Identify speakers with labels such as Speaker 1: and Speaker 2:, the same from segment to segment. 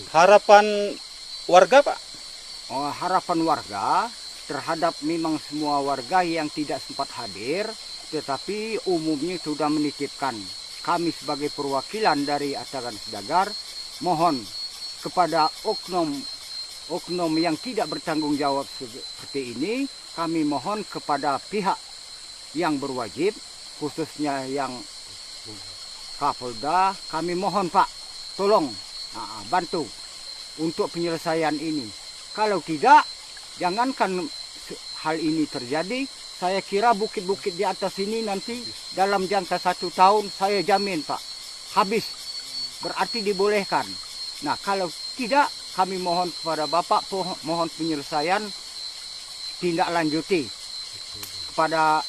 Speaker 1: Harapan warga, Pak?
Speaker 2: Harapan warga terhadap memang semua warga yang tidak sempat hadir, tetapi umumnya sudah menitipkan. Kami sebagai perwakilan dari Atagan Sedagar mohon kepada oknum yang tidak bertanggung jawab seperti ini, kami mohon kepada pihak yang berwajib, khususnya yang Kapolda, kami mohon Pak, tolong bantu untuk penyelesaian ini. Kalau tidak, jangankan hal ini terjadi, saya kira bukit-bukit di atas ini nanti dalam jangka 1 tahun saya jamin Pak, habis. Berarti dibolehkan. Nah kalau tidak, kami mohon kepada Bapak, mohon penyelesaian tindak lanjuti kepada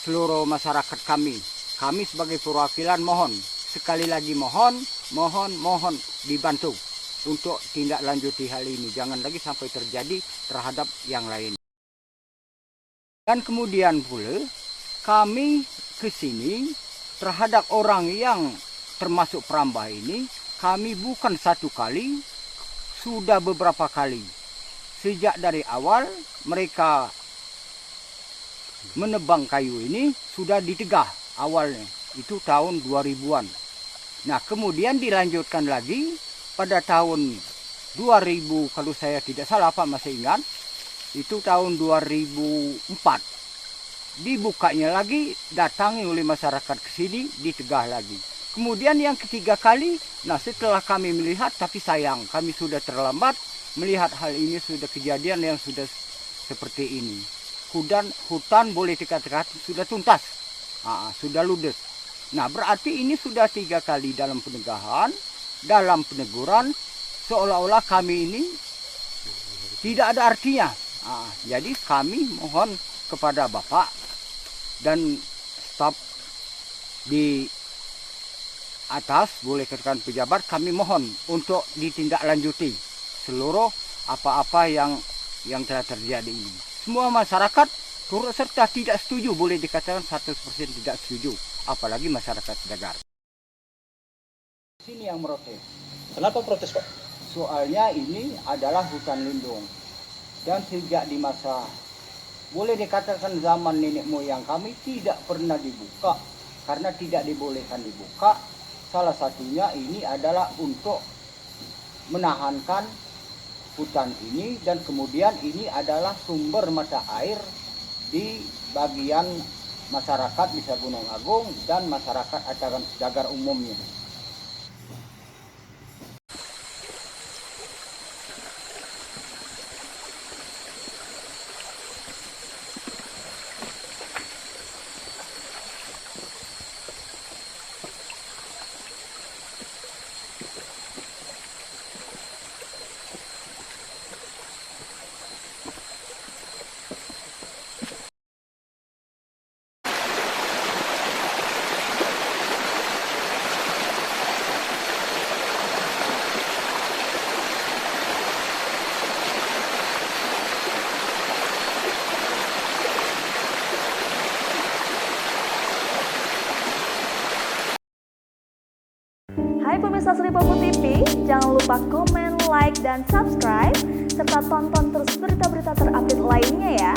Speaker 2: seluruh masyarakat kami. Kami sebagai perwakilan mohon, sekali lagi mohon dibantu untuk tindak lanjuti hal ini. Jangan lagi sampai terjadi terhadap yang lain. Dan kemudian pula kami ke sini terhadap orang yang termasuk perambah ini, kami bukan 1 kali, sudah beberapa kali. Sejak dari awal mereka menebang kayu ini sudah ditegah awalnya, itu tahun 2000-an. Nah kemudian dilanjutkan lagi pada tahun 2000, kalau saya tidak salah Pak masih ingat, itu tahun 2004. Dibukanya lagi, datangi oleh masyarakat ke sini, ditegah lagi. Kemudian yang ketiga kali, nah setelah kami melihat, tapi sayang kami sudah terlambat melihat hal ini, sudah kejadian yang sudah seperti ini. Hutan boleh dikatakan sudah tuntas, sudah ludes. Nah berarti ini sudah 3 kali dalam penegahan, dalam peneguran, seolah-olah kami ini tidak ada artinya. Jadi kami mohon kepada Bapak dan staf di atas, boleh katakan pejabat, kami mohon untuk ditindaklanjuti seluruh apa-apa yang telah terjadi ini. Semua masyarakat turut serta tidak setuju, boleh dikatakan 100% tidak setuju, apalagi masyarakat Sedagar. Sini yang protes.
Speaker 1: Kenapa protes, Pak?
Speaker 2: Soalnya ini adalah hutan lindung. Dan sejak di masa, boleh dikatakan zaman nenek moyang kami, tidak pernah dibuka. Karena tidak dibolehkan dibuka. Salah satunya ini adalah untuk menahankan hutan ini. Dan kemudian ini adalah sumber mata air di bagian masyarakat Desa Gunung Agung dan masyarakat Atagan Sedagar umumnya.
Speaker 3: Hai pemirsa Sri Popo TV, jangan lupa komen, like, dan subscribe, serta tonton terus berita-berita terupdate lainnya ya.